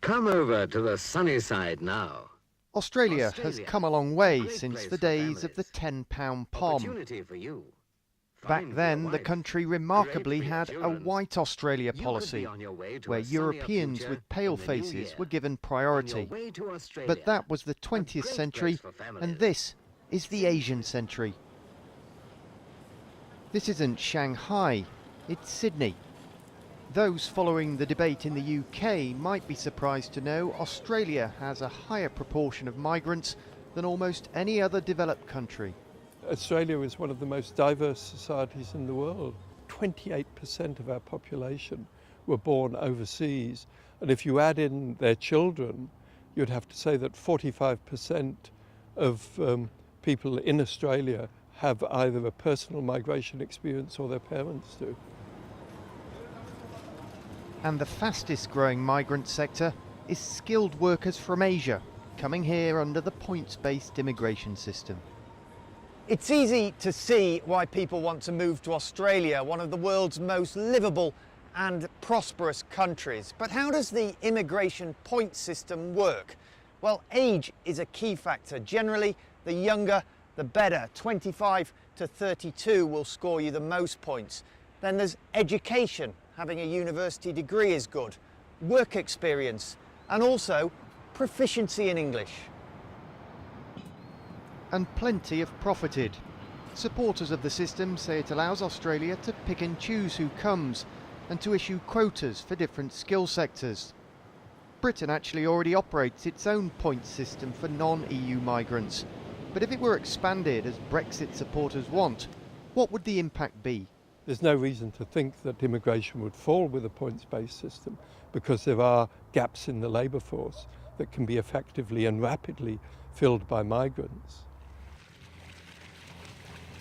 Come over to the sunny side now. Australia has come a long way great since place the for days of the families. £10 pom. Opportunity for you. Back Fine for then, your the wife. country Great remarkably for your had a children. white Australia You could be policy, on your way to where a sunnier Europeans future with pale in the new faces year. were given On your priority. way to Australia. But that was the A 20th great century, place for families. and this is the Asian century. This isn't Shanghai, it's Sydney. Those following the debate in the UK might be surprised to know Australia has a higher proportion of migrants than almost any other developed country. Australia is one of the most diverse societies in the world. 28% of our population were born overseas, and if you add in their children, you'd have to say that 45% of people in Australia have either a personal migration experience or their parents do. And the fastest growing migrant sector is skilled workers from Asia, coming here under the points-based immigration system. It's easy to see why people want to move to Australia, one of the world's most livable and prosperous countries. But how does the immigration point system work? Well, age is a key factor. Generally, the younger, the better. 25 to 32 will score you the most points. Then there's education. Having a university degree is good. Work experience, and also proficiency in English. And plenty have profited. Supporters of the system say it allows Australia to pick and choose who comes and to issue quotas for different skill sectors. Britain actually already operates its own points system for non-EU migrants, but if it were expanded as Brexit supporters want, what would the impact be? There's no reason to think that immigration would fall with a points-based system, because there are gaps in the labour force that can be effectively and rapidly filled by migrants.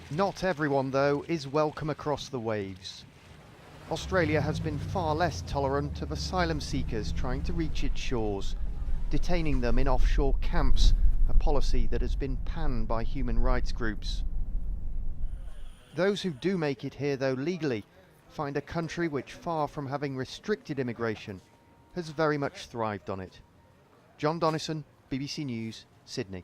Not everyone, though, is welcome across the waves. Australia has been far less tolerant of asylum seekers trying to reach its shores, detaining them in offshore camps, a policy that has been panned by human rights groups. Those who do make it here, though, legally, find a country which, far from having restricted immigration, has very much thrived on it. John Donnison, BBC News, Sydney.